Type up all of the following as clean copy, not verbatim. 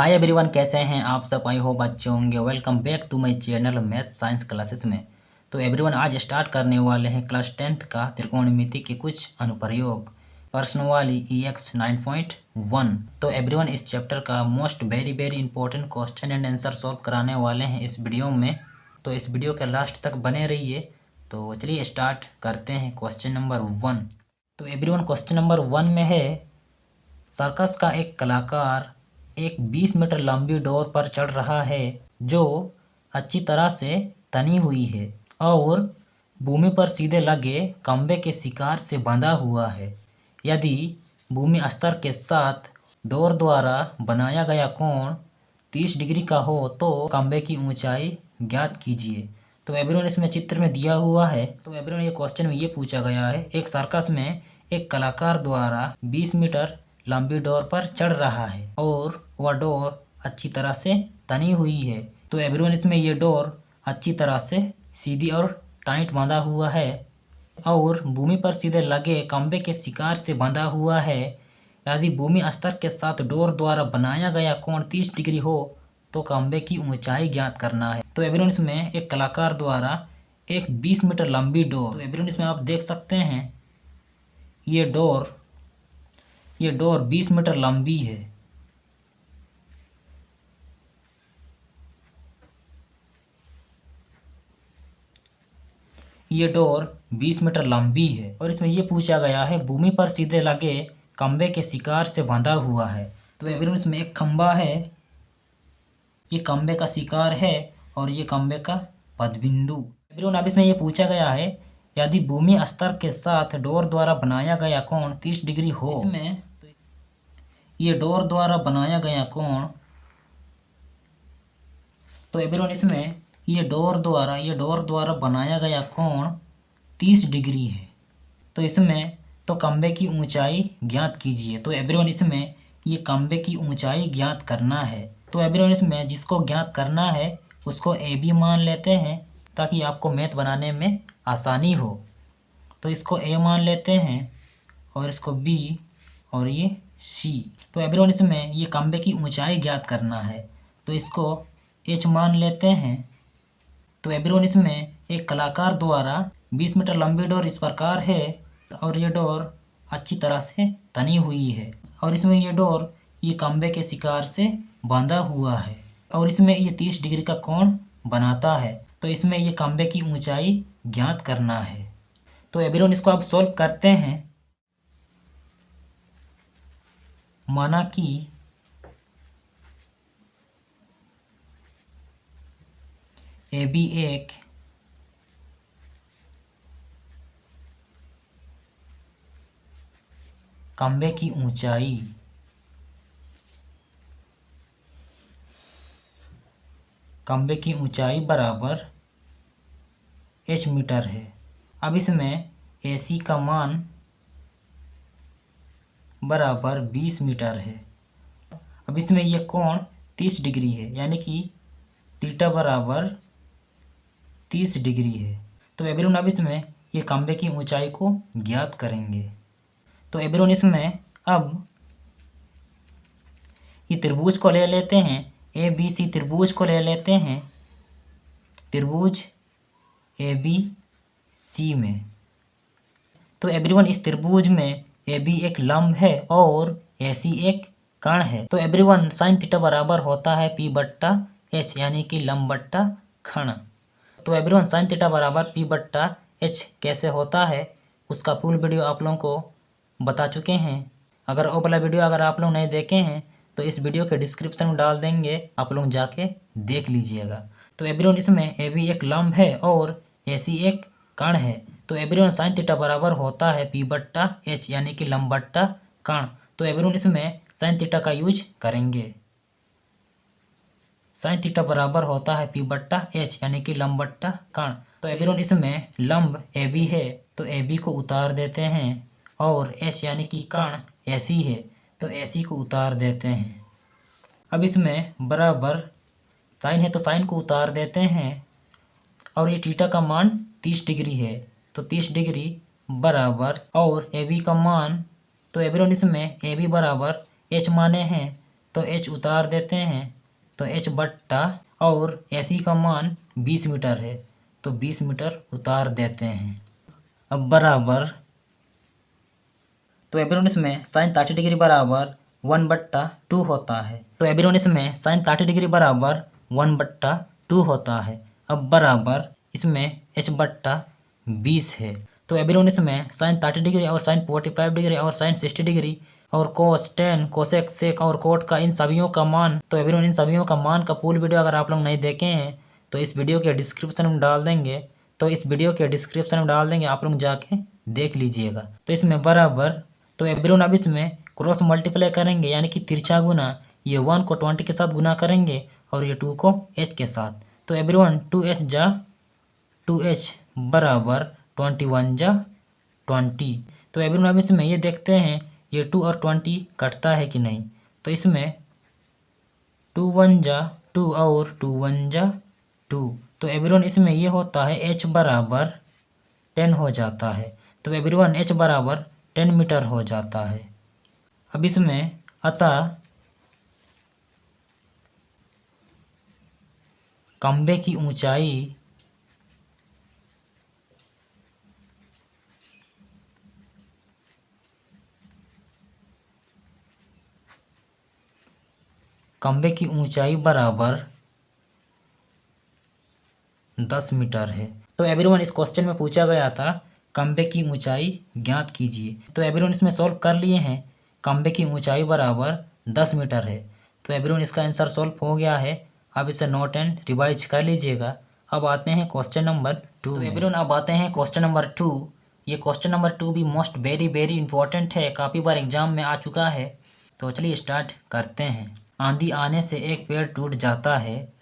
Hi everyone, कैसे हैं आप सब। आई होप अच्छे होंगे। Welcome back to my channel math science classes में। तो एवरीवन, आज स्टार्ट करने वाले हैं क्लास 10th का त्रिकोणमिति के कुछ अनुप्रयोग प्रश्नवाली EX 9.1। तो एवरीवन, इस चैप्टर का most very important question and answer solve कराने वाले हैं इस वीडियो में। तो इस वीडियो के लास्ट तक बने रहिए। तो चलिए स्टार्ट करते हैं क्वेश्चन नंबर 1। तो एवरीवन, क्वेश्चन नंबर 1 में है, सर्कस का एक कलाकार एक 20 मीटर लंबी डोर पर चढ़ रहा है जो अच्छी तरह से तनी हुई है और भूमि पर सीधे लगे खंभे के शिकार से बंधा हुआ है। यदि भूमि स्तर के साथ डोर द्वारा बनाया गया कोण 30 डिग्री का हो तो खंभे की ऊंचाई ज्ञात कीजिए। तो एवरीवन, इसमें चित्र में दिया हुआ है। तो एवरीवन, ये क्वेश्चन में ये पूछा गया है, एक सर्कस में एक कलाकार द्वारा 20 मीटर लंबी डोर पर चढ़ रहा है और वह डोर अच्छी तरह से तनी हुई है। तो एवरीवन, इसमें ये डोर अच्छी तरह से सीधी और टाइट बंधा हुआ है और भूमि पर सीधे लगे खंभे के शिकार से बंधा हुआ है। यदि भूमि स्तर के साथ डोर द्वारा बनाया गया कोण 30 डिग्री हो तो खंभे की ऊंचाई ज्ञात करना है। तो एवरीवन, इसमें एक कलाकार द्वारा एक 20 मीटर लंबी डोर, तो एवरीवन, इसमें आप देख सकते हैं ये डोर 20 मीटर लंबी है। ये डोर 20 मीटर लंबी है और इसमें ये पूछा गया है भूमि पर सीधे लगे खंभे के शिकार से बंधा हुआ है। तो एवरीवन, इसमें एक खंभा है, ये खंभे का शिकार है और ये खंभे का पदबिंदु। एवरीवन, अब इसमें ये पूछा गया है, यदि भूमि स्तर के साथ डोर द्वारा बनाया गया कोण 30 डिग्री हो। इसमें ये डोर द्वारा बनाया गया कोण, तो एवरीवन, इसमें ये डोर द्वारा बनाया गया कोण 30 डिग्री है। तो इसमें तो खंभे की ऊंचाई ज्ञात कीजिए। तो एवरीवन, इसमें ये खंभे की ऊंचाई ज्ञात करना है। तो एवरीवन, इसमें जिसको ज्ञात करना है उसको AB मान लेते हैं ताकि आपको मैथ बनाने में आसानी हो। तो इसको A मान लेते हैं और इसको B और ये C। तो एवरीवन, इसमें ये खंभे की ऊंचाई ज्ञात करना है तो इसको H मान लेते हैं। तो एवरीवन, इसमें एक कलाकार द्वारा 20 मीटर लंबी डोर इस प्रकार है और ये डोर अच्छी तरह से तनी हुई है और इसमें ये डोर ये खंभे के शिकार से बांधा हुआ है और इसमें ये 30 डिग्री का कोण बनाता है। तो इसमें ये खंभे की ऊंचाई ज्ञात करना है। तो एवरीवन, इसको आप सॉल्व करते हैं। माना कि AB एक खंभे की ऊंचाई बराबर h मीटर है। अब इसमें AC का मान बराबर 20 मीटर है। अब इसमें यह कोण 30 डिग्री है, यानी कि थीटा बराबर 30 डिग्री है। तो एवरीवन, अब इसमें ये खंभे की ऊंचाई को ज्ञात करेंगे। तो एवरीवन, इसमें अब ये त्रिभुज को ले लेते हैं, ABC त्रिभुज को ले लेते हैं, त्रिभुज ABC में। तो एवरीवन, इस त्रिभुज में AB एक लंब है और AC एक कर्ण है। तो एवरीवन, साइन थीटा बराबर होता है P/H, यानी कि लंब बट्टा कर्ण। तो एवरीवन, साइन थीटा बराबर P/H कैसे होता है उसका फुल वीडियो आप लोगों को बता चुके हैं। अगर वो वाला वीडियो अगर आप लोग नहीं देखे हैं तो इस वीडियो के डिस्क्रिप्शन में डाल देंगे, आप लोग जाके देख लीजिएगा। तो एवरीवन, इसमें AB एक लंब है और AC एक कर्ण है। तो एवरीवन, साइन थीटा बराबर होता है P/H, यानी कि लंब बट्टा कर्ण। तो एवरीवन, इसमें साइन थीटा का यूज करेंगे। साइन थीटा बराबर होता है P/H, यानी कि लंब बट्टा कर्ण। तो एवरीवन, इसमें लंब AB है तो AB को उतार देते हैं और H यानी कि कर्ण AC है तो AC को उतार देते हैं। अब इसमें बराबर साइन है तो साइन को उतार देते हैं और ये थीटा का मान 30 डिग्री है तो 30 डिग्री बराबर और AB का मान, तो एवरीवन, इसमें AB बराबर H माने हैं तो h उतार देते हैं, तो h बट्टा और AC का मान 20 मीटर है, तो 20 मीटर उतार देते हैं। अब बराबर, तो एवरीवन इसमें साइन 30 डिग्री बराबर 1/2 होता है। तो एवरीवन इसमें साइन 30 डिग्री बराबर 1/2 होता है। अब बराबर इसमें h/20 है। तो एवरीवन इसमें साइन 30 डिग्री और साइन 45 डिग्री और साइन 60 डिग्री और कोस 10 कोसेक सेक और कोट का इन सभियों का मान, तो एवरीवन इन सभियों का मान का फुल वीडियो अगर आप लोग नहीं देखे हैं तो इस वीडियो के डिस्क्रिप्शन में डाल देंगे, आप लोग जाके देख लीजिएगा। तो इसमें बराबर, तो एवरीवन अब इसमें क्रॉस मल्टीप्लाई करेंगे यानी कि तिरछा गुना, ये 1 को 20 के साथ गुना करेंगे और ये 2 को h के साथ। तो एवरीवन 2h बराबर 21 जा 20। तो एवरीवन अब इसमें ये देखते हैं ये 2 और 20 कटता है कि नहीं। तो इसमें 2 1 जा 2 और 2 1 जा 2। तो एवरीवन इसमें ये होता है h बराबर 10 हो जाता है। तो एवरीवन h बराबर 10 मीटर हो जाता है। अब इसमें अतः खंभे की ऊंचाई बराबर 10 मीटर है। तो एवरीवन इस क्वेश्चन में पूछा गया था खंभे की ऊंचाई ज्ञात कीजिए। तो एवरीवन इसमें सॉल्व कर लिए हैं। खंभे की ऊंचाई बराबर 10 मीटर है। तो एवरीवन इसका आंसर सॉल्व हो गया है। अब इसे नोट एंड रिवाइज कर लीजिएगा। अब आते हैं क्वेश्चन नंबर 2। तो एवरीवन अब आते हैं क्वेश्चन नंबर 2। ये क्वेश्चन नंबर 2 भी मोस्ट वेरी वेरी इंपॉर्टेंट है, काफ़ी बार एग्जाम में आ चुका है। तो चलिए स्टार्ट करते हैं। आंधी आने से एक पेड़ टूट जाता है।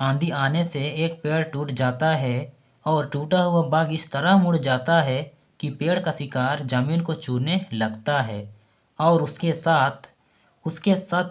आंधी आने से एक पेड़ टूट जाता है और टूटा हुआ बाग इस तरह मुड़ जाता है कि पेड़ का शिकार जमीन को छूने लगता है और उसके साथ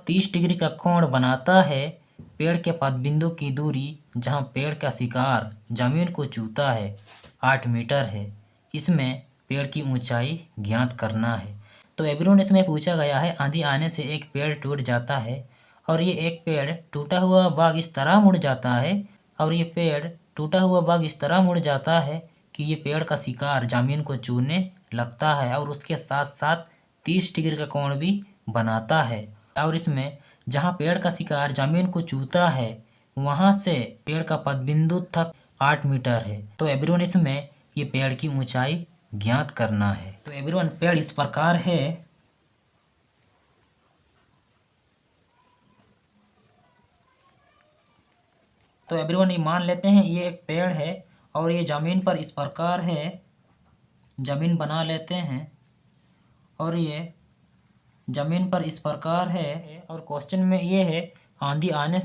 30 डिग्री का कोण बनाता है। पेड़ के पदबिंदु की दूरी जहां पेड़ का शिकार जमीन को छूता है 8 मीटर है। इसमें पेड़ की ऊंचाई ज्ञात करना है। तो एवरीवन इसमें पूछा गया है आंधी आने से एक पेड़ टूट जाता है और ये एक पेड़ टूटा हुआ बाग इस तरह मुड़ जाता है और ये पेड़ टूटा हुआ बाग इस तरह मुड़ जाता है कि ये पेड़ का शिकार जमीन को छूने लगता है और उसके साथ साथ 30 डिग्री का कोण भी बनाता है। और इसमें जहाँ पेड़ का शिकार जमीन को छूता है वहाँ से पेड़ का पदबिंदु तक 8 मीटर है। तो एवरीवन इसमें ये पेड़ की ऊंचाई ज्ञात करना है। तो एवरीवन पेड़ इस प्रकार है। तो एवरीवन ये मान लेते हैं ये एक पेड़ है और ये ज़मीन पर इस प्रकार है। ज़मीन बना लेते हैं और ये ज़मीन पर इस प्रकार है और क्वेश्चन में ये है आंधी आने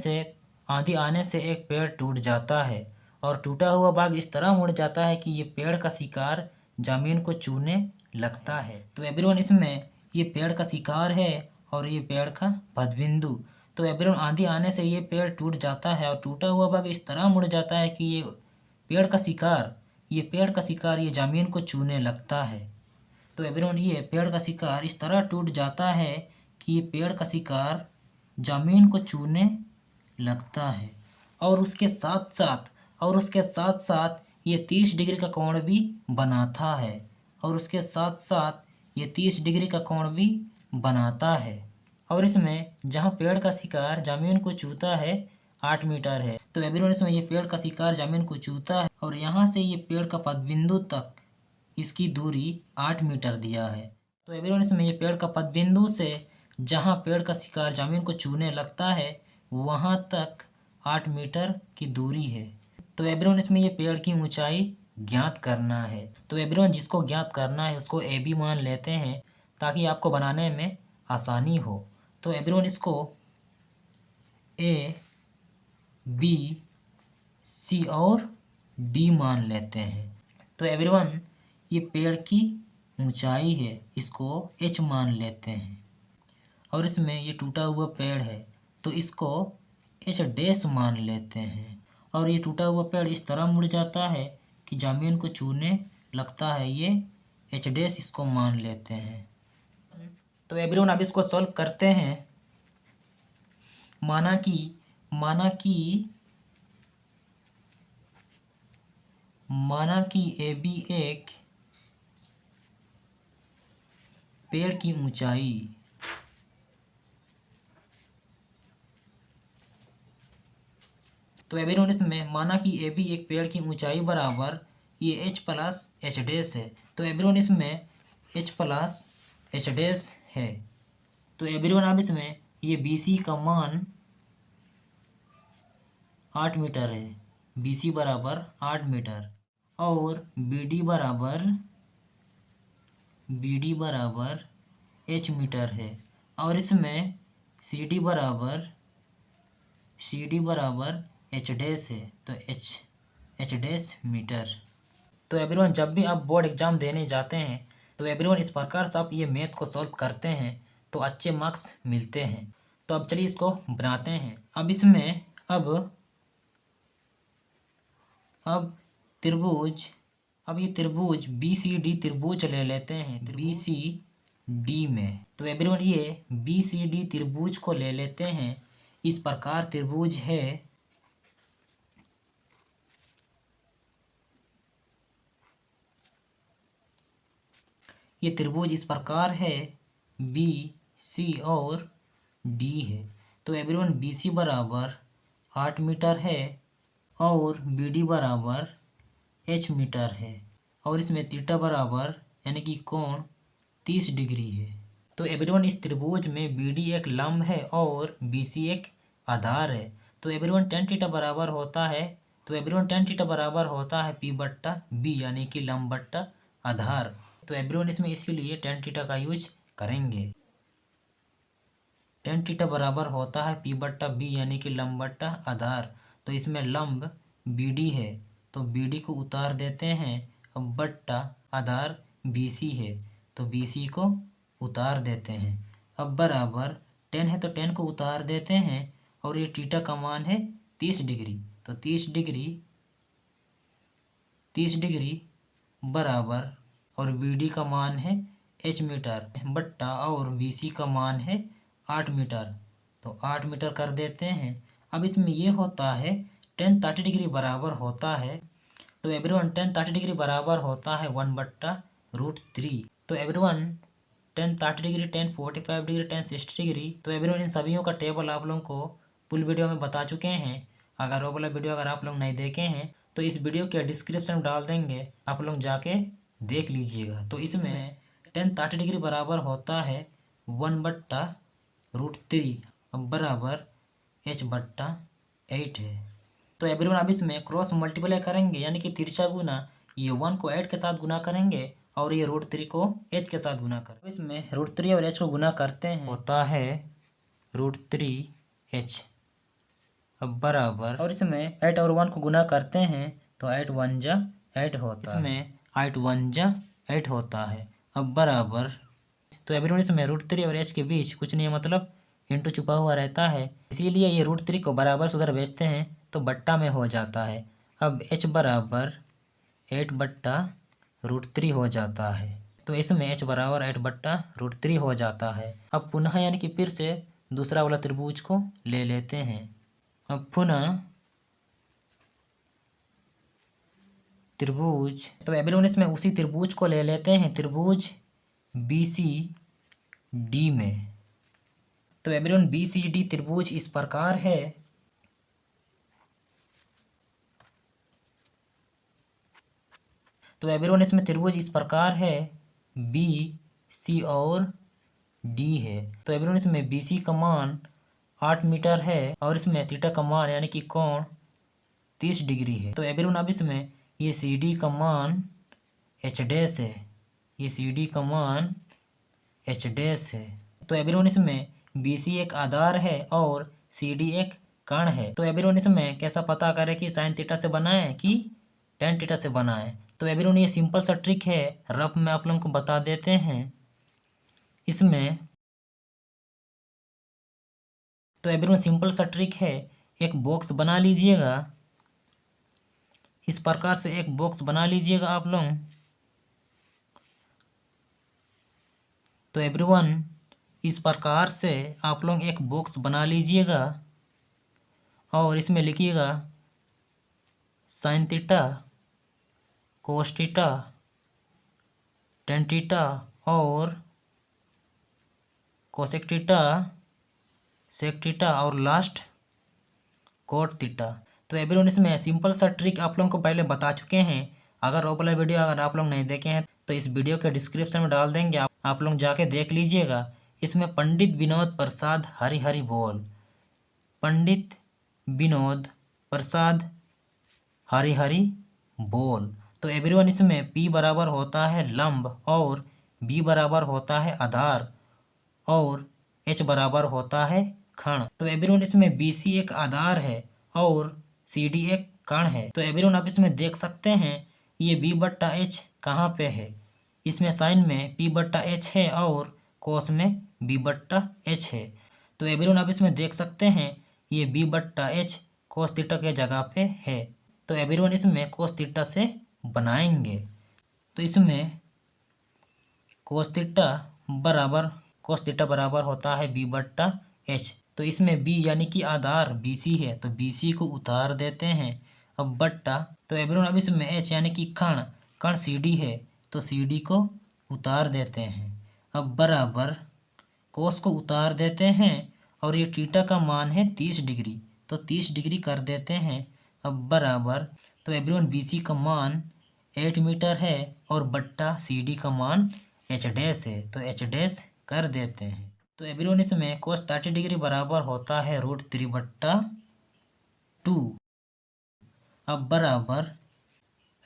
से एक पेड़ टूट जाता है और टूटा हुआ बाग इस तरह मुड़ जाता है कि ये पेड़ का शिकार ज़मीन को छूने लगता है। तो एवरीवन इसमें ये पेड़ का शिकार है और ये पेड़ का पदबिंदु। तो एवरीवन आंधी आने से ये पेड़ टूट जाता है और टूटा हुआ बाग इस तरह मुड़ जाता है कि ये पेड़ का शिकार ये ज़मीन को छूने लगता है। तो एवरीवन ये पेड़ का शिकार इस तरह टूट जाता है कि ये पेड़ का शिकार ज़मीन को छूने लगता है और उसके साथ साथ ये 30 डिग्री का कोण भी बनाता है और इसमें जहाँ पेड़ का शिकार जमीन को छूता है 8 मीटर है। तो एवरीवन इसमें ये पेड़ का शिकार जमीन को छूता है और यहाँ से ये पेड़ का पदबिंदु तक इसकी दूरी 8 मीटर दिया है। तो एवरीवन इसमें ये पेड़ का पदबिंदु से जहाँ पेड़ का शिकार जमीन को छूने लगता है वहाँ तक 8 मीटर की दूरी है। तो एवरीवन इसमें ये पेड़ की ऊंचाई ज्ञात करना है। तो एवरीवन जिसको ज्ञात करना है उसको ए बी मान लेते हैं ताकि आपको बनाने में आसानी हो। तो एवरीवन इसको ए बी सी और डी मान लेते हैं। तो एवरीवन ये पेड़ की ऊंचाई है, इसको h मान लेते हैं और इसमें ये टूटा हुआ पेड़ है तो इसको h डैश मान लेते हैं और ये टूटा हुआ पेड़ इस तरह मुड़ जाता है कि ज़मीन को छूने लगता है, ये h डैश इसको मान लेते हैं। तो एवरीवन अब इसको सॉल्व करते हैं। माना कि AB एक पेड़ की ऊंचाई तो एवरीवन इसमें माना कि AB एक पेड़ की ऊंचाई बराबर ये h प्लस एच डैश है। तो एवरीवन इसमें h प्लस एच डैश है। तो एवरीवन अब इसमें ये BC का मान 8 मीटर है। BC बराबर 8 मीटर और BD बराबर h मीटर है और इसमें CD बराबर h डैश है। तो h डैश मीटर। तो एवरीवन जब भी आप बोर्ड एग्जाम देने जाते हैं तो एवरीवन इस प्रकार से आप ये मैथ को सॉल्व करते हैं तो अच्छे मार्क्स मिलते हैं। तो अब चलिए इसको बनाते हैं। अब इसमें ये त्रिभुज BCD त्रिभुज ले लेते हैं BCD में। तो एवरीवन ये BCD त्रिभुज को ले लेते हैं। इस प्रकार त्रिभुज है ये त्रिभुज इस प्रकार है BC और D है। तो एवरीवन BC बराबर 8 मीटर है और BD बराबर h मीटर है और इसमें थीटा बराबर यानी कि कोण 30 डिग्री है। तो एवरीवन इस त्रिभुज में BD एक लंब है और BC एक आधार है। तो एवरीवन tan थीटा बराबर होता है P बट्टा B यानी कि लंब बट्टा आधार। तो एवरीवन इसमें इसीलिए tan थीटा का यूज करेंगे। tan थीटा बराबर होता है P बट्टा B यानी कि लंब बट्टा आधार। तो इसमें लंब BD है तो BD को उतार देते हैं। अब बट्टा आधार BC है तो BC को उतार देते हैं। अब बराबर tan है तो tan को उतार देते हैं और ये थीटा का मान है 30 डिग्री। तो 30 डिग्री बराबर और BD का मान है h मीटर बट्टा और BC का मान है 8 मीटर। तो 8 मीटर कर देते हैं। अब इसमें ये होता है tan 30 डिग्री बराबर होता है। तो एवरीवन tan 30 डिग्री बराबर होता है 1/√3। तो everyone tan 30 degree, tan 45 degree, tan 60 degree. तो एवरीवन इन सभी का टेबल आप लोगों को फुल वीडियो में बता चुके हैं। अगर वो वाला वीडियो अगर आप लोग नहीं देखे हैं तो इस वीडियो के डिस्क्रिप्शन में डाल देंगे, आप लोग जाके देख लीजिएगा। तो इसमें tan 30 डिग्री बराबर होता है 1/√3 बराबर h/8 है। तो एवरीवन अब इसमें क्रॉस मल्टीप्लाई करेंगे यानी कि तिरछा गुना। ये 1 को 8 के साथ गुना करेंगे और ये √3 को h के साथ गुना करेंगे। इसमें √3 और h को गुना करते हैं होता है √3h अब बराबर और इसमें 8 और 1 को गुना करते हैं तो 8 1 जा 8 होता है। इसमें 8 1 जा 8 होता है अब बराबर। तो एवरीवन इसमें √3 और h के बीच कुछ नहीं है, मतलब इंटू छुपा हुआ रहता है, इसीलिए ये √3 को बराबर से उधर भेजते हैं तो बट्टा में हो जाता है। अब h बराबर 8/√3 हो जाता है। तो इसमें h बराबर 8/√3 हो जाता है। अब पुनः यानी कि फिर से दूसरा वाला त्रिभुज को ले लेते हैं। अब पुनः त्रिभुज, तो एवरीवन इसमें उसी त्रिभुज को ले लेते हैं त्रिभुज BCD में। तो एवरीवन BCD त्रिभुज इस प्रकार है। तो एवरीवन इसमें त्रिभुज इस प्रकार है BC और D है। तो एवरीवन इसमें BC का मान 8 मीटर है और इसमें थीटा का मान यानी कि कोण 30 डिग्री है। तो एवरीवन अब इसमें ये CD का मान h डैश है, ये CD का मान h डैश है। तो एवरीवन इसमें BC एक आधार है और CD एक कण है। तो एवरीवन इसमें कैसा पता करें कि साइन थीटा से बना है कि tan थीटा से बना है। तो एवरीवन ये सिंपल सा ट्रिक है, रफ में आप लोगों को बता देते हैं। इसमें तो एवरीवन सिंपल सा ट्रिक है, एक बॉक्स बना लीजिएगा। इस प्रकार से एक बॉक्स बना लीजिएगा आप लोग। तो एवरीवन इस प्रकार से आप लोग एक बॉक्स बना लीजिएगा। और इसमें लिखिएगा sine theta, cos theta, tan theta और कोसेक थीटा, सेक थीटा और लास्ट कोट थीटा। तो एवरीवन इसमें सिंपल सा ट्रिक आप लोगों को पहले बता चुके हैं। अगर वो वाला वीडियो अगर आप लोग नहीं देखे हैं तो इस वीडियो के डिस्क्रिप्शन में डाल देंगे, आप लोग जाके देख लीजिएगा। इसमें पंडित विनोद प्रसाद हरि हरि बोल, पंडित विनोद प्रसाद हरि हरि बोल। तो एवरीवन इसमें P बराबर होता है लंब और B बराबर होता है आधार और H बराबर होता है खंड। तो एवरीवन इसमें BC एक आधार है और CD एक कण है। तो एवरीवन आप इसमें देख सकते हैं ये B/H कहाँ पे है। इसमें साइन में P/H है और कोस में B/H है। तो एवरीवन आप इसमें देख सकते हैं ये B/H कोस थीटा के जगह पे है। तो एवरीवन इसमें कोस थीटा से बनाएंगे। तो इसमें कोस थीटा बराबर होता है B/H। तो इसमें B यानी कि आधार BC है तो BC को उतार देते हैं। अब बट्टा, तो एवरीवन अब इसमें H यानी कि कण CD है तो CD को उतार देते हैं। अब बराबर कोस को उतार देते हैं और ये थीटा का मान है 30 डिग्री तो 30 डिग्री कर देते हैं। अब बराबर, तो एवरीवन BC का मान 8 मीटर है और बट्टा CD का मान H डैश है तो H डैश कर देते हैं। तो एवरीवन इसमें कोस 30 डिग्री बराबर होता है √3/2। अब बराबर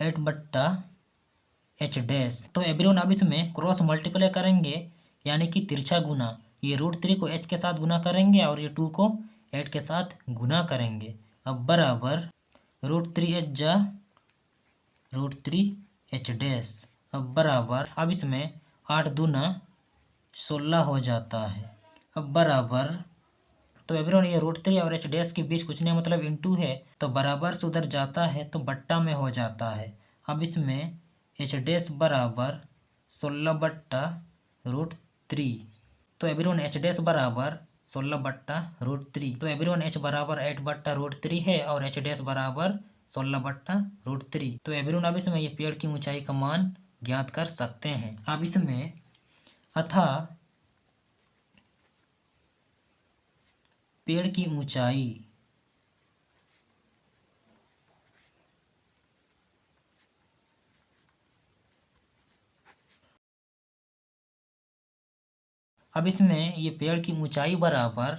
8/H डैश। तो एवरीवन अब इसमें क्रॉस मल्टीप्लाई करेंगे यानी कि तिरछा गुना। ये √3 को H के साथ गुना करेंगे और ये 2 को 8 के साथ गुना करेंगे। अब बराबर √3H जा √3H डैश। अब बराबर, अब इसमें 8 दूना 16 हो जाता है। अब बराबर, तो एवरीवन ये √3 और H डैश के बीच कुछ नहीं मतलब इंटू है तो बराबर से उधर जाता है तो बट्टा में हो जाता है। अब इसमें H डैश बराबर 16/√3। तो एवरीवन H डैश बराबर 16/√3। तो एवरीवन H बराबर 8/√3 है और H डैश बराबर 16/√3। तो एवरीवन अब इसमें ये पेड़ की ऊंचाई का मान ज्ञात कर सकते हैं। अब इसमें अतः पेड़ की ऊंचाई अब इसमें ये पेड़ की ऊंचाई बराबर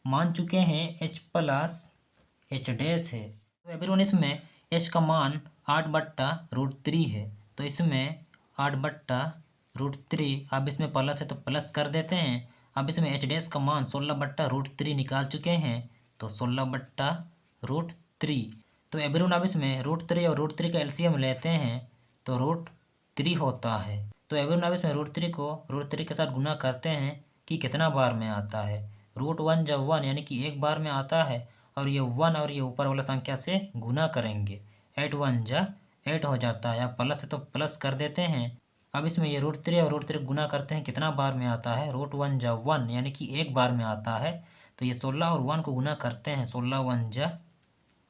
मान चुके हैं H+H डैश है। तो एवरीवन इसमें H का मान 8/√3 है तो इसमें 8/√3। अब इसमें प्लस है तो प्लस कर देते हैं। अब इसमें H डैश का मान 16/√3 निकाल चुके हैं तो 16/√3। तो एवरीवन अब इसमें √3 और √3 का एलसीएम लेते हैं तो √3 होता है। तो एवरीवन अब इसमें √3 को √3 के साथ गुना करते हैं कि कितना बार में आता है। √1 जब 1 यानी कि एक बार में आता है और ये 1 और ये ऊपर वाला संख्या से गुना करेंगे। 8 1 जा 8 हो जाता है। अब प्लस है तो प्लस कर देते हैं। अब इसमें ये √3 और √3 गुना करते हैं कितना बार में आता है। √1 जा 1 यानी कि एक बार में आता है तो ये 16 और 1 को गुना करते हैं 16 1 जा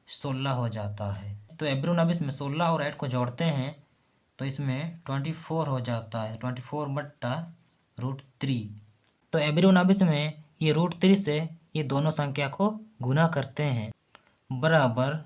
16 हो जाता है। तो एवरीवन अब इसमें 16 और 8 को जोड़ते हैं तो इसमें 24 हो जाता है 24/√3। तो एवरीवन अब इसमें ये √3 से ये दोनों संख्या को गुना करते हैं बराबर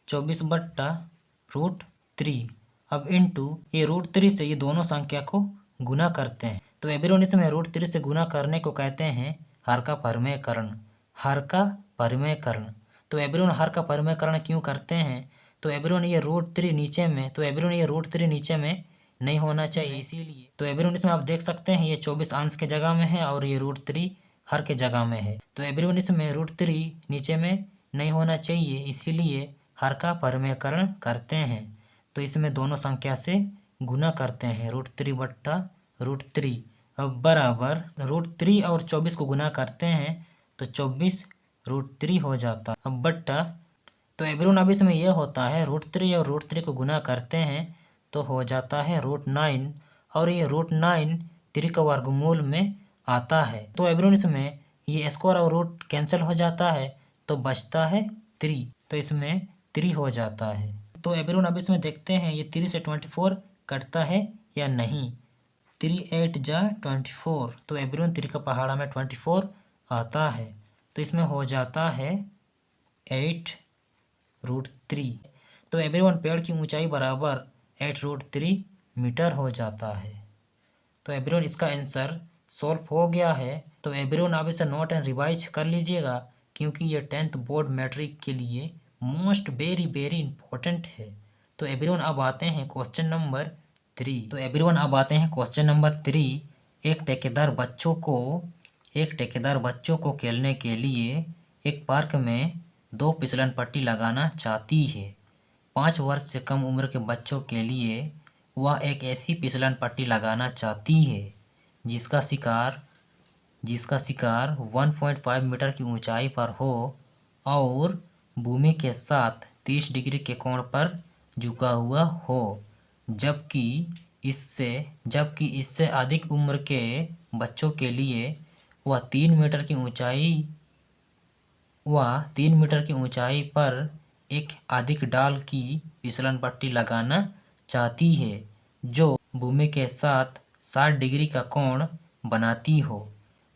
24/√3। अब इंटू ये √3 से ये दोनों संख्या को गुना करते हैं। तो एवरीवन इसमें √3 से गुना करने को कहते हैं हर का परिमेयकरण। हर का परिमेयकरण। तो एवरीवन हर का परिमेयकरण क्यों करते हैं, तो एवरीवन ये √3 नीचे में, तो एवरीवन ये √3 नीचे में नहीं होना चाहिए इसीलिए। तो एवरीवन इसमें आप देख सकते हैं ये 24 अंश के जगह में है और ये √3 हर के जगह में है। तो एवरीवन इसमें √3 नीचे में नहीं होना चाहिए इसीलिए हर का परिमेयकरण करते हैं। तो इसमें दोनों संख्या से गुना करते हैं √3/√3। अब बराबर √3 और 24 को गुना करते हैं तो 24/√3 हो जाता। अब बट्टा, तो एवरीवन अब इसमें यह होता है √3 और √3 को गुना करते हैं तो हो जाता है √9 और ये √9 3 का वर्गमूल में आता है। तो एवरीवन इसमें ये स्क्वायर और रूट कैंसिल हो जाता है तो बचता है 3, तो इसमें 3 हो जाता है। तो एवरीवन अब इसमें देखते हैं ये 3 से 24 कटता है या नहीं। 3 8 जा 24, तो एवरीवन 3 का पहाड़ा में 24 आता है, तो इसमें हो जाता है 8√3। तो एवरीवन पेड़ की ऊंचाई बराबर 8√3 मीटर हो जाता है। तो एवरीवन इसका आंसर सॉल्व हो गया है। तो एवरीवन आप इसे नोट एंड रिवाइज कर लीजिएगा, क्योंकि ये 10th बोर्ड मैट्रिक के लिए मोस्ट वेरी वेरी इंपॉर्टेंट है। तो एवरीवन अब आते हैं क्वेश्चन नंबर 3। तो एवरीवन अब आते हैं क्वेश्चन नंबर 3। एक ठेकेदार बच्चों को खेलने के लिए एक पार्क में 2 फिसलन पट्टी लगाना चाहती है। 5 वर्ष से कम उम्र के बच्चों के लिए वह एक ऐसी फिसलन पट्टी लगाना चाहती है जिसका शिकार 1.5 मीटर की ऊंचाई पर हो और भूमि के साथ 30 डिग्री के कोण पर झुका हुआ हो, जबकि इससे अधिक उम्र के बच्चों के लिए वह 3 मीटर की ऊंचाई पर एक अधिक डाल की फिसलन पट्टी लगाना चाहती है जो भूमि के साथ 60 डिग्री का कोण बनाती हो।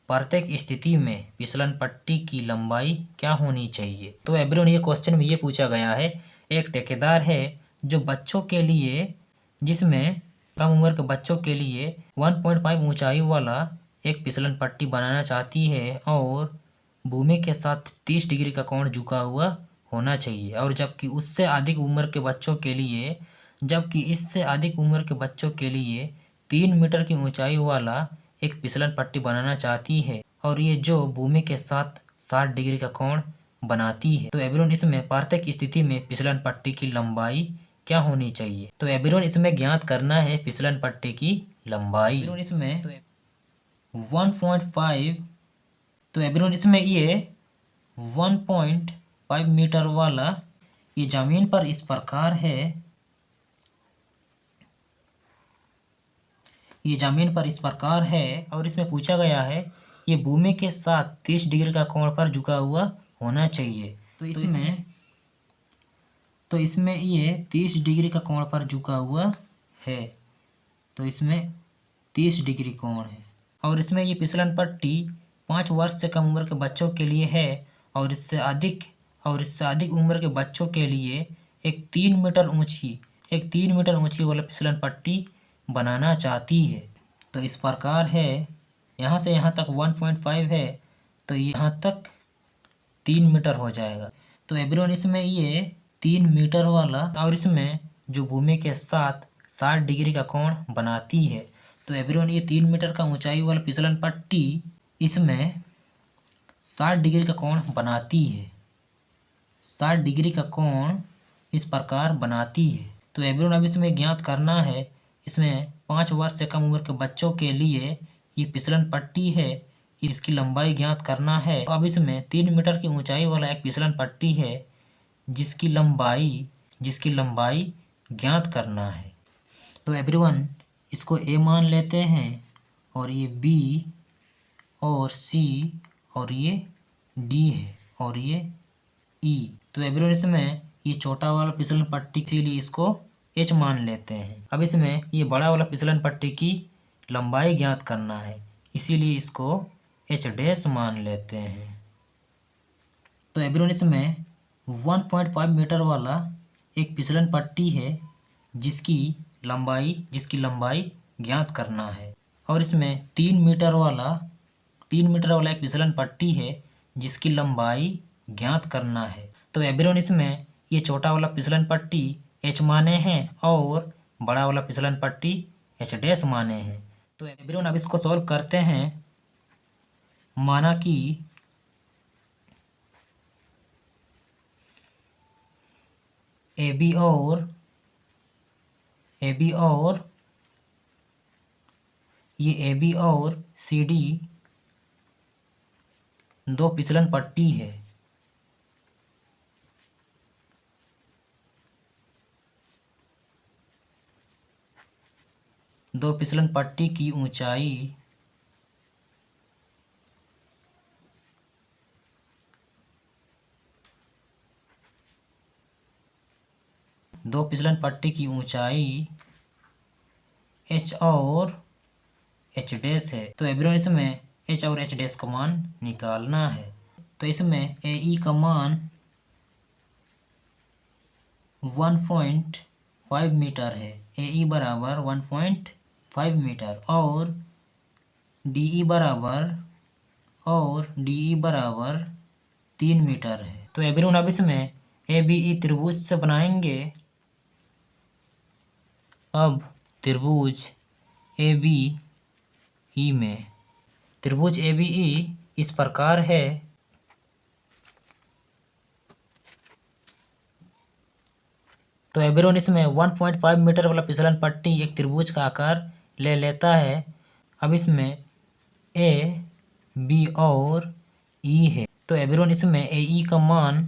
प्रत्येक स्थिति में फिसलन पट्टी की लंबाई क्या होनी चाहिए। तो एवरीवन ये क्वेश्चन में ये पूछा गया है, एक ठेकेदार है जो जिसमें कम उम्र के बच्चों के लिए 1.5 ऊंचाई वाला एक फिसलन पट्टी बनाना चाहती है और भूमि के साथ 30 डिग्री का कोण झुका हुआ होना चाहिए, और जबकि इससे अधिक उम्र के बच्चों के लिए 3 मीटर की ऊंचाई वाला एक फिसलन पट्टी बनाना चाहती है, और ये जो भूमि के साथ 60 डिग्री का कोण बनाती है। तो एवरीवन इसमें प्रत्येक स्थिति में फिसलन पट्टी की लंबाई क्या होनी चाहिए। तो एवरीवन इसमें ज्ञात करना है फिसलन पट्टी की लंबाई। एवरीवन इसमें 1.5, तो एवरीवन इसमें ये 1.5 मीटर वाला ये जमीन पर इस प्रकार है, और इसमें पूछा गया है ये भूमि के साथ 30 डिग्री का कोण पर झुका हुआ होना चाहिए। तो इसमें ये 30 डिग्री का कोण पर झुका हुआ है, तो इसमें 30 डिग्री कोण है, और इसमें ये फिसलन पट्टी 5 वर्ष से कम उम्र के बच्चों के लिए है, और इससे अधिक उम्र के बच्चों के लिए एक 3 मीटर ऊंची वाला फिसलन पट्टी बनाना चाहती है। तो इस प्रकार है, यहाँ से यहाँ तक 1.5 है, तो यहाँ तक 3 मीटर हो जाएगा। तो एवरीवन इसमें ये 3 मीटर वाला, और इसमें जो भूमि के साथ 60 डिग्री का कोण बनाती है, तो एवरीवन ये 3 मीटर का ऊंचाई वाला फिसलन पट्टी इसमें 60 डिग्री का कोण बनाती है। 60 डिग्री का कोण इस प्रकार बनाती है। तो एवरीवन अब इसमें ज्ञात करना है, इसमें 5 वर्ष से कम उम्र के बच्चों के लिए ये फिसलन पट्टी है, इसकी लंबाई ज्ञात करना है। अब इसमें 3 मीटर की ऊंचाई वाला एक फिसलन पट्टी है जिसकी लंबाई ज्ञात करना है। तो एवरीवन इसको ए मान लेते हैं, और ये बी और सी और ये डी है, और ये ई। तो एवरीवन इसमें ये छोटा वाला फिसलन पट्टी, इसीलिए इसको एच मान लेते हैं। अब इसमें ये बड़ा वाला फिसलन पट्टी की लंबाई ज्ञात करना है, इसीलिए इसको एच डैश मान लेते हैं। तो एवरीवन इसमें 1.5 मीटर वाला एक फिसलन पट्टी है जिसकी लंबाई ज्ञात करना है, और इसमें 3 मीटर वाला एक फिसलन पट्टी है जिसकी लंबाई ज्ञात करना है। तो एवरीवन इसमें ये छोटा वाला फिसलन पट्टी एच माने हैं और बड़ा वाला फिसलन पट्टी एच डैश माने हैं। तो एवरीवन अब इसको सॉल्व करते हैं। माना कि ए बी और ये ए बी और सी डी 2 फिसलन पट्टी है। दो फिसलन पट्टी की ऊंचाई दो फिसलन पट्टी की ऊंचाई h और h डैश है। तो एवरीवन इसमें h और h डैश का मान निकालना है। तो इसमें AE का मान 1.5 मीटर है। AE बराबर 1.5 मीटर और DE बराबर 3 मीटर है। तो एवरीवन अब इसमें ABE त्रिभुज से बनाएंगे। अब त्रिभुज ABE में त्रिभुज ABE इस प्रकार है। तो एवरीवन इसमें 1.5 मीटर वाला फिसलन पट्टी एक त्रिभुज का आकार ले लेता है। अब इसमें A, B और E है। तो एवरीवन इसमें AE का मान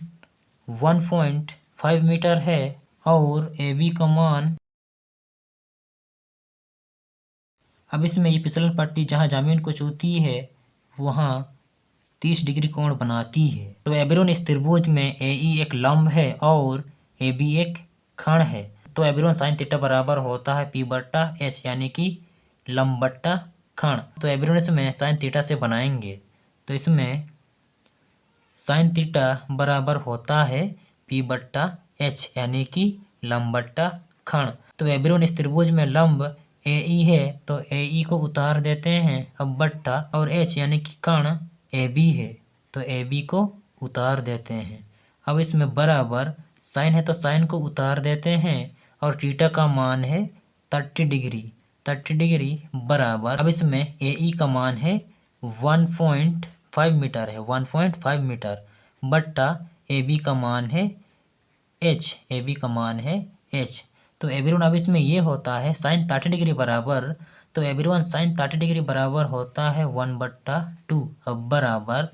1.5 मीटर है और AB का मान, अब इसमें ये फिसलन पट्टी जहाँ जमीन को छूती है वहाँ 30 डिग्री कोण बनाती है। तो एवरीवन इस त्रिभुज में AE एक लंब है और AB एक खंड है। तो एवरीवन साइन थीटा बराबर होता है P बट्टा H यानी कि लंब बट्टा खंड। तो एवरीवन इसमें साइन थीटा से बनाएंगे। तो इसमें साइन थीटा बराबर होता है P बट्टा H यानी कि लंब बट्टा खंड। तो एवरीवन इस त्रिभुज में लंब AE है तो AE को उतार देते हैं। अब बट्टा और H यानी कि कर्ण AB है तो AB को उतार देते हैं। अब इसमें बराबर साइन है तो साइन को उतार देते हैं और थीटा का मान है 30 डिग्री बराबर, अब इसमें AE का मान है 1.5 मीटर है, 1.5 मीटर बट्टा AB का मान है H, AB का मान है H। तो एवरीवन अब इसमें ये होता है साइन 30 डिग्री बराबर, तो एवरीवन साइन 30 डिग्री बराबर होता है 1/2 अब बराबर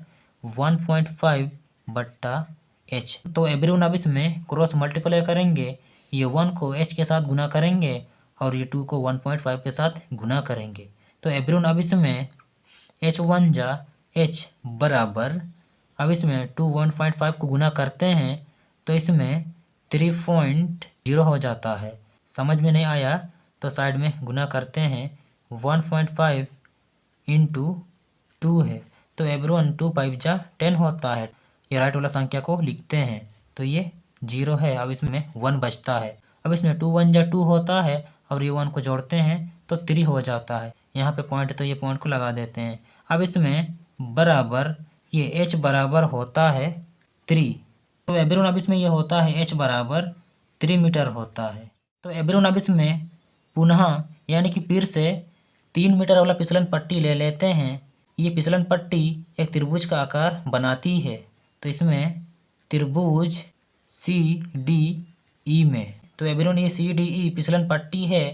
1.5 बट्टा H। तो एवरीवन अब इसमें क्रॉस मल्टीप्लाई करेंगे, ये 1 को H के साथ गुना करेंगे और ये 2 को 1.5 के साथ गुना करेंगे। तो एवरीवन अब इसमें H1 जा H बराबर, अब इसमें 2 1.5 को गुना करते हैं तो इसमें 3.0 हो जाता है। समझ में नहीं आया तो साइड में गुना करते हैं। 1.5 इंटू 2 है तो एवरीवन 2 5 जा 10 होता है। ये राइट वाला संख्या को लिखते हैं तो ये 0 है। अब इसमें 1 बचता है। अब इसमें 2 1 जा 2 होता है और ये 1 को जोड़ते हैं तो 3 हो जाता है। यहाँ पे पॉइंट है तो ये पॉइंट को लगा देते हैं। अब इसमें बराबर ये H बराबर होता है 3। तो एवरीवन अब इसमें ये होता है H बराबर 3 मीटर होता है। तो एवरीवन अब इसमें पुनः यानी कि फिर से 3 मीटर वाला फिसलन पट्टी ले लेते हैं। ये फिसलन पट्टी एक त्रिभुज का आकार बनाती है। तो इसमें त्रिभुज CDE में, तो एवरीवन ये CDE फिसलन पट्टी है,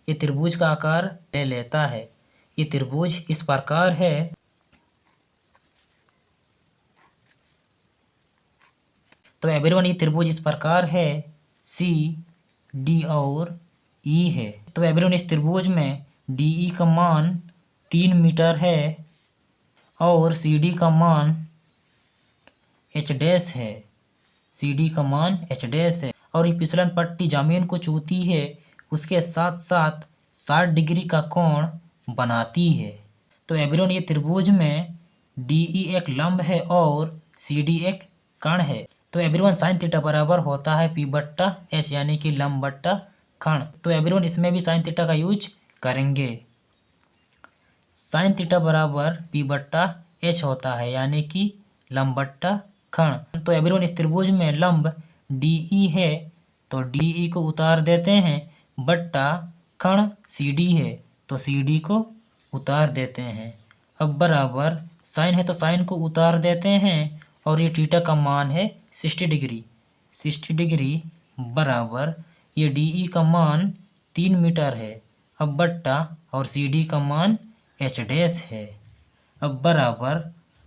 ये त्रिभुज का आकार ले लेता है। ये त्रिभुज इस प्रकार है। तो एवरीवन ये त्रिभुज इस प्रकार है, CD और E है। तो एवरीवन इस त्रिभुज में DE का मान 3 मीटर है और CD का मान H डैश है। CD का मान H डैश है और ये फिसलन पट्टी जमीन को छूती है उसके साथ साथ 60 डिग्री का कोण बनाती है। तो एवरीवन ये त्रिभुज में DE एक लंब है और CD एक कर्ण है। तो एवरीवन साइन थीटा बराबर होता है P बट्टा H यानी कि लंब बट्टा खंड। तो एवरीवन इसमें भी साइन थीटा का यूज करेंगे। साइन थीटा बराबर P बट्टा H होता है यानी कि लंब बट्टा खंड। तो एवरीवन इस त्रिभुज में लंब DE है तो DE को उतार देते हैं, बट्टा खंड CD है तो CD को उतार देते हैं। अब बराबर साइन है तो साइन को उतार देते हैं और ये थीटा का मान है 60 डिग्री बराबर ये DE का मान 3 मीटर है। अब बट्टा और CD का मान H डैश है। अब बराबर,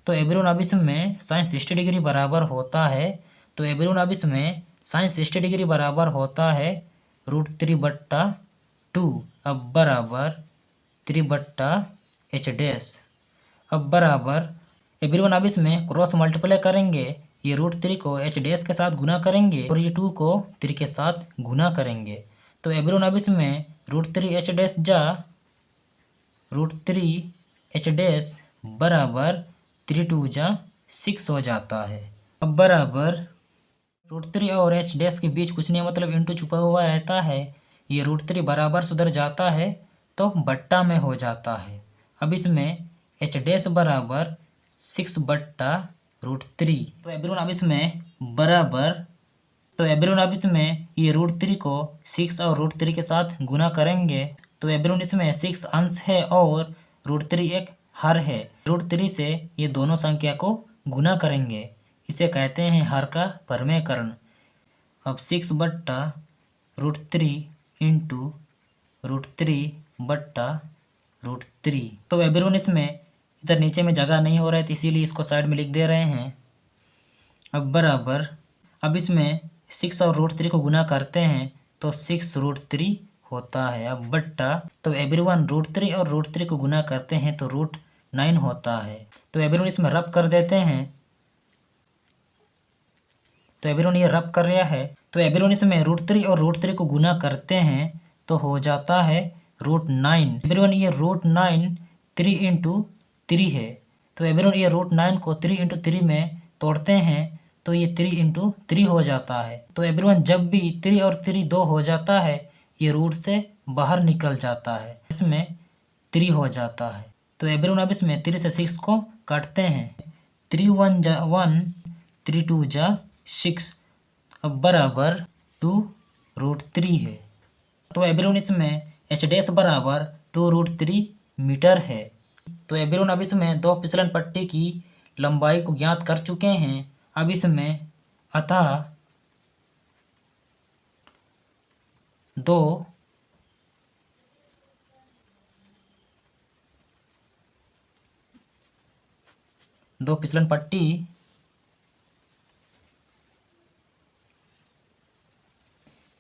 तो एवरीवन अब इसमें साइन 60 डिग्री बराबर होता है। तो एवरीवन अब इसमें साइन 60 डिग्री बराबर होता है √3/2 अब बराबर 3/H डैश। अब बराबर एवरीवन अब इसमें क्रॉस मल्टीप्लाई करेंगे, ये √3 को h डैश के साथ गुना करेंगे और ये 2 को 3 के साथ गुना करेंगे। तो एवरीवन अब इसमें √3 h डैश जा √3 h डैश बराबर 3 2 जा 6 हो जाता है। अब बराबर √3 और h डैश के बीच कुछ नहीं मतलब इंटू छुपा हुआ रहता है। ये √3 बराबर सुधर जाता है तो बट्टा में हो जाता है। अब इसमें h डैश बराबर 6 बट्टा √3। तो एवरीवन अब इसमें बराबर अब इसमें ये √3 को 6 और √3 के साथ गुना करेंगे। तो एवरीवन इसमें 6 अंश है और √3 एक हर है। √3 से ये दोनों संख्या को गुना करेंगे, इसे कहते हैं हर का परमेयकरण। अब 6 बट्टा √3 इंटू √3 बट्टा √3। तो एवरीवन इसमें इधर नीचे में जगह नहीं हो रहा है तो इसीलिए इसको साइड में लिख दे रहे हैं। अब बराबर अब इसमें 6 और √3 को गुना करते हैं तो 6 √3 होता है। अब बट्टा तो एवरीवन √3 और √3 को गुना करते हैं तो √9 होता है। तो एवरीवन इसमें रब कर देते हैं। तो एवरीवन ये रब कर रहा है। तो एवरीवन इसमें √3 और √3 को गुना करते हैं तो हो जाता है √9। एवरीवन ये √9 3 इंटू 3 है। तो एवरीवन ये √9 को 3 इंटू 3 में तोड़ते हैं तो ये 3 इंटू 3 हो जाता है। तो एवरीवन जब भी 3 और 3 2 हो जाता है ये रूट से बाहर निकल जाता है, इसमें 3 हो जाता है। तो एवरीवन अब इसमें 3 से 6 को काटते हैं। 3 1 जा 1, 3 2 जा 6। अब बराबर 2 √3 है। तो एवरीवन इसमें h डैश बराबर 2 √3 मीटर है। तो एवरीवन अब इसमें दो फिसलन पट्टी की लंबाई को ज्ञात कर चुके हैं। अब इसमें अतः दो फिसलन पट्टी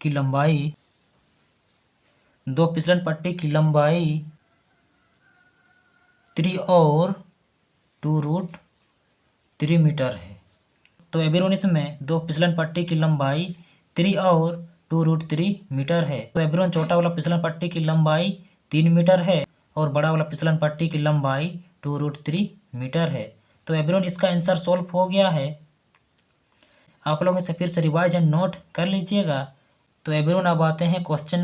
की लंबाई 3 और 2 √3 मीटर है। तो एवरीवन इसमें दो फिसलन पट्टी की लंबाई 3 और 2 √3 मीटर है। तो एवरीवन छोटा वाला फिसलन पट्टी की लंबाई 3 मीटर है और बड़ा वाला फिसलन पट्टी की लंबाई 2 √3 मीटर है। तो एवरीवन इसका आंसर सॉल्व हो गया है। आप लोग इसे फिर से रिवाइज एंड नोट कर लीजिएगा। तो एवरीवन अब आते हैं क्वेश्चन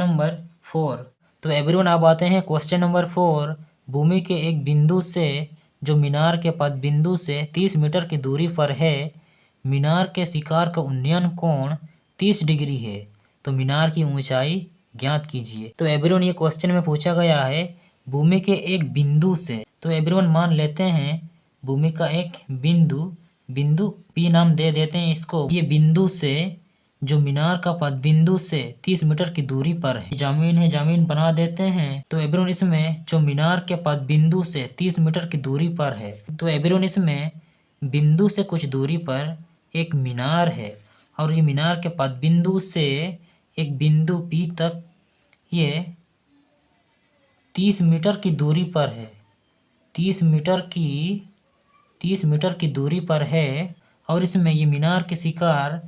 नंबर 4। भूमि के एक बिंदु से जो मीनार के पद बिंदु से 30 मीटर की दूरी पर है, मीनार के शिखर का उन्नयन कोण 30 डिग्री है, तो मीनार की ऊंचाई ज्ञात कीजिए। तो एवरीवन ये क्वेश्चन में पूछा गया है भूमि के एक बिंदु से। तो एवरीवन मान लेते हैं भूमि का एक बिंदु P नाम दे देते हैं इसको। ये बिंदु से जो मीनार का पद बिंदु से 30 मीटर की दूरी पर है, जमीन है जमीन बना देते हैं। तो एवरीवन इसमें जो मीनार के पद बिंदु से 30 मीटर की दूरी पर है, तो एवरीवन इसमें बिंदु से कुछ दूरी पर एक मीनार है और ये मीनार के पद बिंदु से एक बिंदु P तक ये 30 मीटर की दूरी पर है। 30 मीटर की दूरी पर है और इसमें ये मीनार के शिखर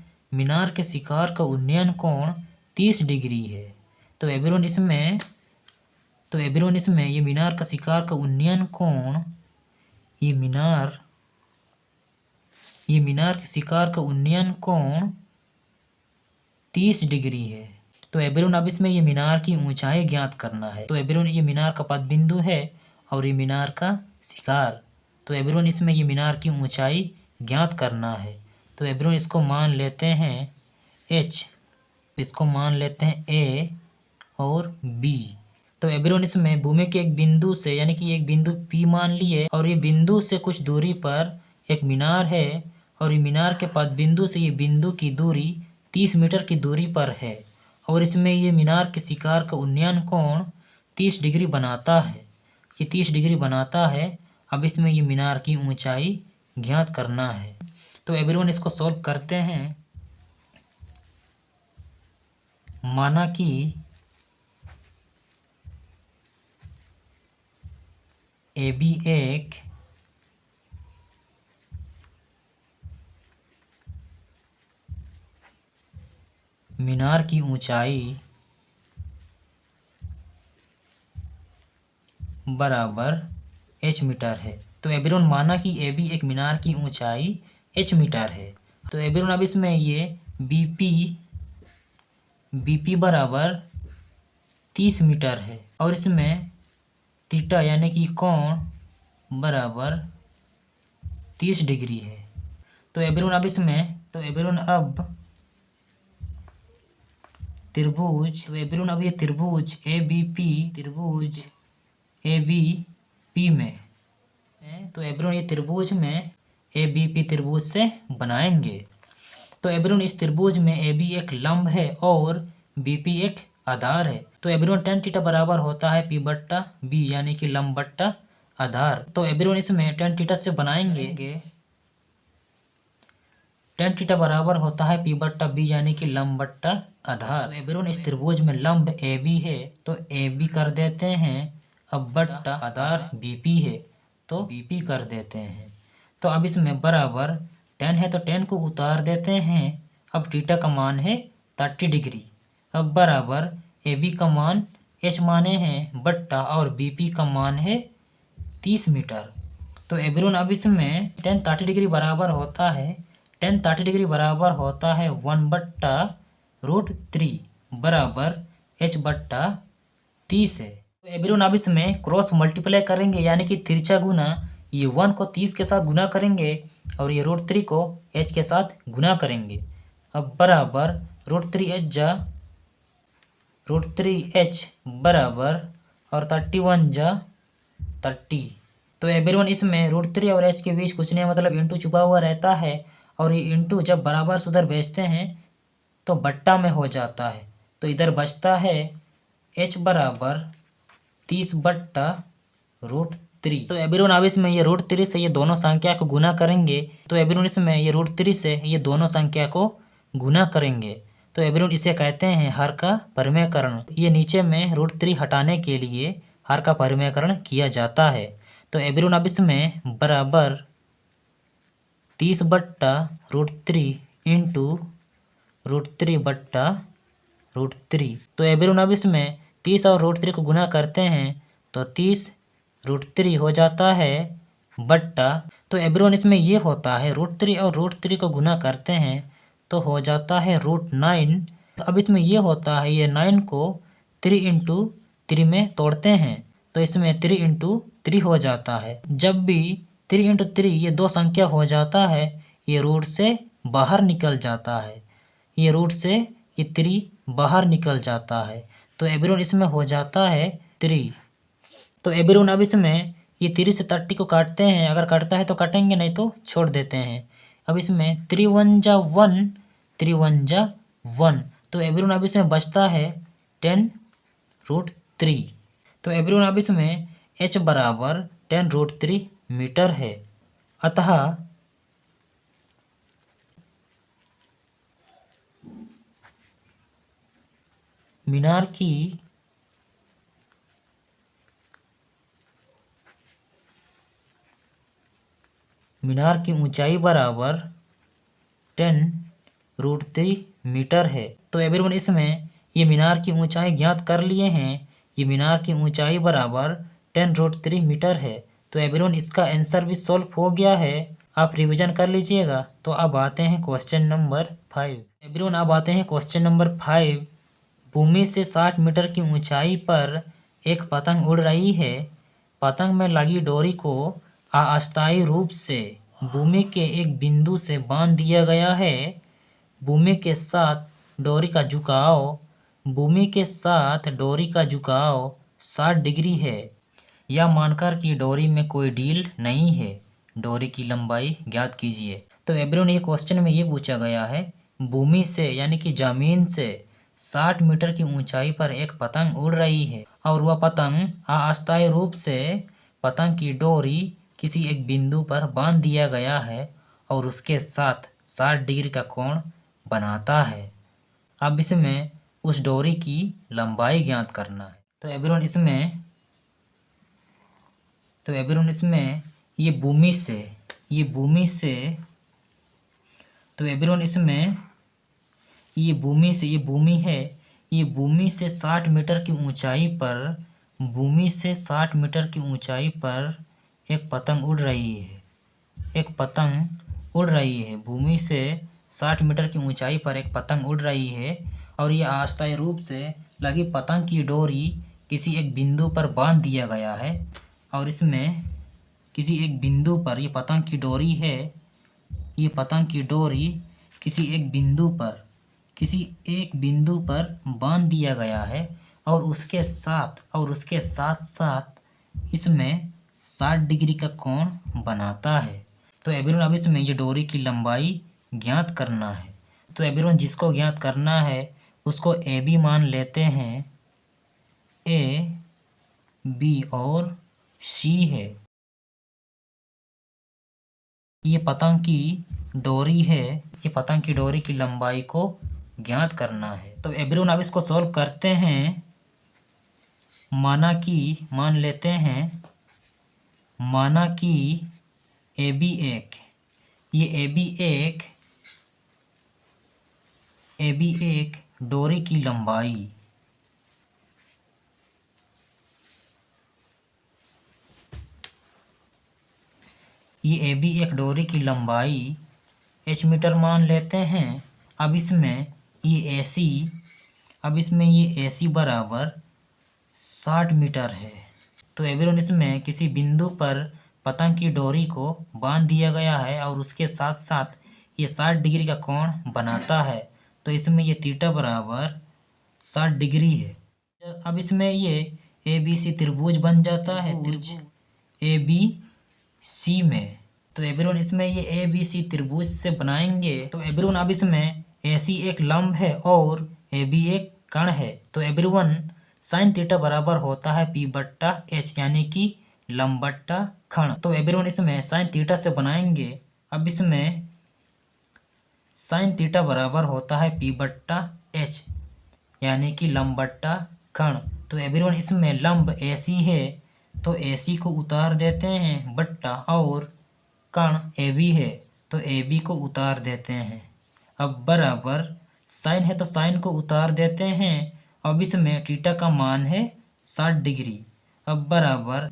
का उन्नयन कोण 30 डिग्री है। तो एवरीवन इसमें ये मीनार का शिखर का उन्नयन कोण ये मीनार के शिखर का उन्नयन कोण 30 डिग्री है। तो एवरीवन अब इसमें ये मीनार की ऊंचाई ज्ञात करना है। तो एवरीवन ये मीनार का पद बिंदु है और ये मीनार का शिखर। तो एवरीवन इसमें ये मीनार की ऊंचाई ज्ञात करना है। तो एवरीवन इसको मान लेते हैं h, इसको मान लेते हैं a और b। तो एवरीवन इसमें भूमि के एक बिंदु से यानी कि एक बिंदु P मान लिए और ये बिंदु से कुछ दूरी पर एक मीनार है और ये मीनार के पद बिंदु से ये बिंदु की दूरी 30 मीटर की दूरी पर है और इसमें ये मीनार के शिखर का उन्नयन कोण 30 डिग्री बनाता है। ये 30 डिग्री बनाता है। अब इसमें ये मीनार की ऊंचाई ज्ञात करना है। तो एवरीवन इसको सॉल्व करते हैं। माना कि AB एक मीनार की ऊंचाई बराबर h मीटर है। तो एवरीवन माना कि ए बी एक मीनार की ऊंचाई h मीटर है। तो एवरीवन अब इसमें ये बीपी बराबर 30 मीटर है और इसमें थीटा यानी कि कोण बराबर 30 डिग्री है। तो एवरीवन अब ये त्रिभुज ए बी पी में तो एवरीवन ये त्रिभुज में ए बी पी त्रिभुज से बनाएंगे। तो एवरीवन इस त्रिभुज में ए बी एक लंब है और बी पी एक आधार है। तो एवरीवन tan थीटा बराबर होता है P बट्टा B यानी कि लंब बट्टा आधार। तो एवरीवन इसमें tan थीटा से बनाएंगे tan थीटा बराबर होता है P बट्टा B यानी कि लंब बट्टा आधार। तो एवरीवन इस त्रिभुज में लंब AB है तो AB कर देते हैं, अब बट्टा आधार BP है तो BP कर देते हैं। तो अब इसमें बराबर tan है तो tan को उतार देते हैं, अब थीटा का मान है 30 डिग्री। अब बराबर AB का मान h माने हैं बट्टा और BP का मान है 30 मीटर। तो एवरीवन अब इसमें tan 30 डिग्री बराबर होता है 1 बट्टा √3 बराबर h बट्टा 30 है। तो एवरीवन अब इसमें क्रॉस मल्टीप्लाई करेंगे यानी कि तिरछा गुना, ये 1 को 30 के साथ गुना करेंगे और ये √3 को h के साथ गुना करेंगे। अब बराबर √3h बराबर और 31 जा 30। तो एवरीवन इसमें √3 और h के बीच कुछ नहीं मतलब इंटू छुपा हुआ रहता है और ये इंटू जब बराबर से उधर भेजते हैं तो बट्टा में हो जाता है। तो इधर बचता है h बराबर 30 बट्टा √3। तो एवरीवन अब इसमें ये √3 से ये दोनों संख्या को गुना करेंगे। तो एवरीवन इसमें ये √3 से ये दोनों संख्या को गुना करेंगे। तो एवरीवन इसे कहते हैं हर का परिमेयकरण। ये नीचे में √3 हटाने के लिए हर का परिमेयकरण किया जाता है। तो एवरीवन अब इसमें बराबर 30 बट्टा √3 इंटू √3 बट्टा √3। तो एवरीवन अब इसमें 30 और √3 को गुना करते हैं तो 30 √3 हो जाता है बट्टा। तो एवरीवन इसमें ये होता है √3 और √3 को गुना करते हैं तो हो जाता है √9। तो अब इसमें ये होता है ये 9 को 3 इंटू 3 में तोड़ते हैं तो इसमें 3 इंटू 3 हो जाता है। जब भी 3 इंटू 3 ये दो संख्या हो जाता है ये रूट से बाहर निकल जाता है, ये रूट से ये 3 बाहर निकल जाता है। तो एवरीवन इसमें हो जाता है 3। तो एवरीवन अब इसमें ये 3 से 30 को काटते हैं, अगर कटता है तो काटेंगे नहीं तो छोड़ देते हैं। अब इसमें 3 1 जा 1, 3 1 जा 1। तो एवरीवन अब इसमें बचता है 10√3। तो एवरीवन अब इसमें h बराबर 10√3 मीटर है। अतः मीनार की ऊंचाई बराबर 10√3 मीटर है। तो एवरीवन इसमें ये मीनार की ऊंचाई ज्ञात कर लिए हैं। ये मीनार की ऊंचाई बराबर 10√3 मीटर है। तो एवरीवन इसका आंसर भी सॉल्व हो गया है, आप रिवीजन कर लीजिएगा। तो अब आते हैं क्वेश्चन नंबर 5। एवरीवन अब आते हैं क्वेश्चन नंबर 5। भूमि से 60 मीटर की ऊंचाई पर एक पतंग उड़ रही है। पतंग में लगी डोरी को अस्थायी रूप से भूमि के एक बिंदु से बांध दिया गया है। भूमि के साथ डोरी का झुकाव 60 डिग्री है। यह मानकर कि डोरी में कोई ढील नहीं है, डोरी की लंबाई ज्ञात कीजिए। तो एवरीवन ये क्वेश्चन में ये पूछा गया है भूमि से यानी कि जमीन से 60 मीटर की ऊंचाई पर एक पतंग उड़ रही है और वह पतंग अस्थायी रूप से पतंग की डोरी किसी एक बिंदु पर बांध दिया गया है और उसके साथ 60 डिग्री का कोण बनाता है। अब इसमें उस डोरी की लंबाई ज्ञात करना है। तो एवरीवन इसमें ये भूमि से तो एवरीवन इसमें ये भूमि है, ये भूमि से 60 मीटर की ऊंचाई पर, भूमि से 60 मीटर की ऊंचाई पर एक पतंग उड़ रही है, एक पतंग उड़ रही है। भूमि से 60 मीटर की ऊंचाई पर एक पतंग उड़ रही है और ये अस्थायी रूप से लगी पतंग की डोरी किसी एक बिंदु पर बांध दिया गया है और इसमें किसी एक बिंदु पर ये पतंग की डोरी है, ये पतंग की डोरी किसी एक बिंदु पर बांध दिया गया है और उसके साथ साथ इसमें 60 डिग्री का कोण बनाता है। तो एवरीवन अब इसमें ये डोरी की लंबाई ज्ञात करना है। तो एवरीवन जिसको ज्ञात करना है उसको ए बी मान लेते हैं, ए बी और सी है। ये पतंग की डोरी है, ये पतंग की डोरी की लंबाई को ज्ञात करना है। तो एवरीवन अब इसको सॉल्व करते हैं। मान लेते हैं कि ए बी एक डोरी की लंबाई, ये ए बी एक डोरी की लंबाई h मीटर मान लेते हैं। अब इसमें ये AC बराबर 60 मीटर है। तो एवरीवन इसमें किसी बिंदु पर पतंग की डोरी को बांध दिया गया है और उसके साथ साथ ये 60 डिग्री का कोण बनाता है। तो इसमें ये थीटा बराबर 60 डिग्री है। अब इसमें ये ABC त्रिभुज बन जाता है, त्रिभुज ABC में। तो एवरीवन इसमें ये ABC त्रिभुज से बनाएंगे। तो एवरीवन अब इसमें AC एक लंब है और AB एक कण है। तो एवरीवन साइन थीटा बराबर होता है P/H, यानी कि लंब बट्टा खण। तो एवरीवन इसमें साइन थीटा से बनाएंगे। अब इसमें साइन थीटा बराबर होता है P/H, यानी कि लंब बट्टा खण। तो एवरीवन इसमें लंब AC है तो AC को उतार देते हैं बट्टा, और कण AB है तो AB को उतार देते हैं। अब बराबर साइन है तो साइन को उतार देते हैं। अब इसमें थीटा का मान है 60 डिग्री। अब बराबर,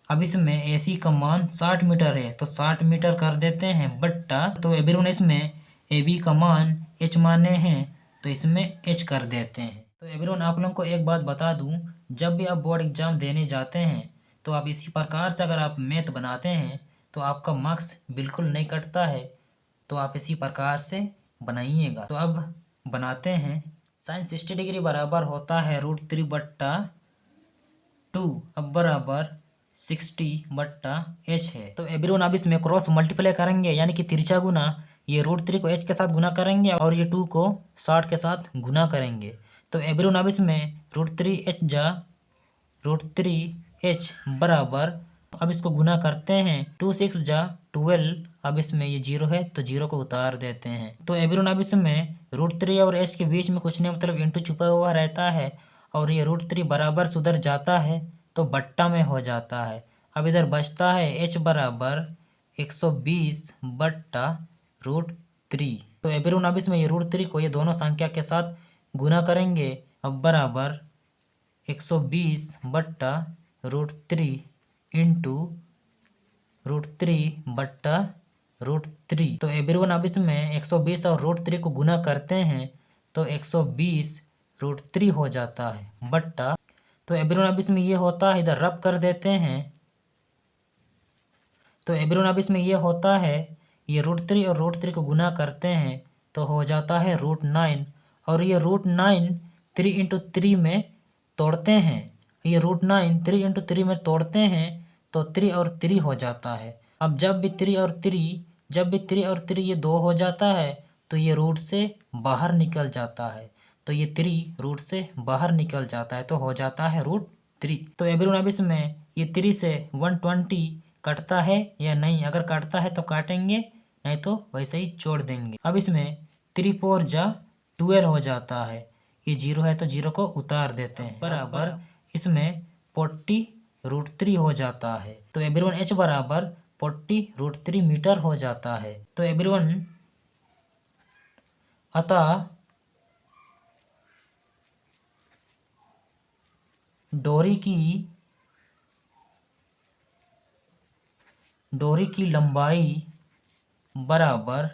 अब इसमें AC का मान 60 मीटर है तो 60 मीटर कर देते हैं बट्टा। तो एवरीवन इसमें AB का मान H माने हैं तो इसमें H कर देते हैं। तो एवरीवन आप लोगों को एक बात बता दूं, जब भी आप बोर्ड एग्जाम देने जाते हैं तो आप इसी प्रकार से अगर आप मैथ बनाते हैं तो आपका मार्क्स बिल्कुल नहीं कटता है। तो आप इसी प्रकार से बनाइएगा। तो अब बनाते हैं। साइन 60 डिग्री बराबर होता है √3/2। अब बराबर 60/H है। तो एवरीवन अब इसमें क्रॉस मल्टीप्लाई करेंगे, यानी कि तिरछा गुना। ये √3 को H के साथ गुना करेंगे और ये 2 को 60 के साथ गुना करेंगे। तो एवरीवन अब इसमें √3H बराबर, अब इसको गुना करते हैं। 2 6 जा 12। अब इसमें ये 0 है तो 0 को उतार देते हैं। तो एवरीवन अब इसमें √3 और H के बीच में कुछ नहीं, मतलब इंटू छुपा हुआ रहता है और ये √3 बराबर से उधर जाता है तो बट्टा में हो जाता है। अब इधर बचता है H बराबर 120/√3। तो एवरीवन अब इसमें ये √3 को ये दोनों संख्या के साथ गुना करेंगे। अब बराबर 120/√3 इंटू √3/√3। तो एवरीवन अब इसमें 120 और √3 को गुना करते हैं तो 120/√3 हो जाता है बट्टा। तो एवरीवन अब इसमें ये होता है, इधर रब कर देते हैं। तो एवरीवन अब इसमें ये होता है, ये √3 और √3 को गुना करते हैं तो हो जाता है √9, और ये √9 3 इंटू 3 में तोड़ते हैं। ये √9 3 इंटू 3 में तोड़ते हैं तो 3 और 3 हो जाता है। अब जब भी 3 और 3 ये 2 हो जाता है तो ये रूट से बाहर निकल जाता है। तो ये 3 रूट से बाहर निकल जाता है तो हो जाता है √3। तो एवरीवन अब इसमें ये 3 से 120 कटता है या नहीं, अगर काटता है तो काटेंगे, नहीं तो वैसे ही छोड़ देंगे। अब इसमें 3 4 जा 12 हो जाता है। ये 0 है तो 0 को उतार देते हैं बराबर इसमें 40√3 हो जाता है। तो एवरीवन H बराबर 40√3 मीटर हो जाता है। तो एवरीवन अतः डोरी की लंबाई बराबर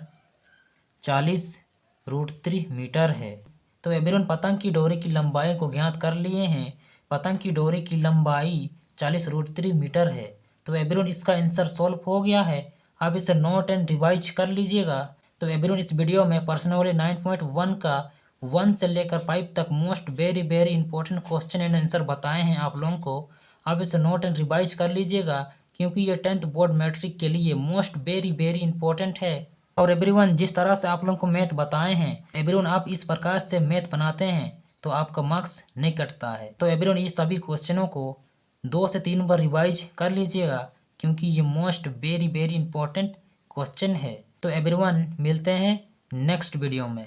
40√3 मीटर है। तो एवरीवन पतंग की डोरी की लंबाई को ज्ञात कर लिए हैं। पतंग की डोरी की लंबाई 40√3 मीटर है। तो एवरीवन इसका आंसर सॉल्व हो गया है। अब इसे नोट एंड रिवाइज कर लीजिएगा। तो एवरीवन इस वीडियो में पर्सनली 9.1 का 1 से लेकर 5 तक most very very important question and answer बताए हैं आप लोगों को। अब इसे नोट एंड रिवाइज कर लीजिएगा क्योंकि ये 10th बोर्ड मैट्रिक के लिए मोस्ट वेरी वेरी इंपॉर्टेंट है। और एवरीवन जिस तरह से आप लोगों को मैथ बताए हैं, एवरीवन आप इस प्रकार से मैथ बनाते हैं तो आपका मार्क्स नहीं कटता है। तो एवरीवन ये सभी क्वेश्चनों को 2 से 3 बार रिवाइज कर लीजिएगा क्योंकि ये most very very important question है। तो एवरीवन मिलते हैं नेक्स्ट वीडियो में।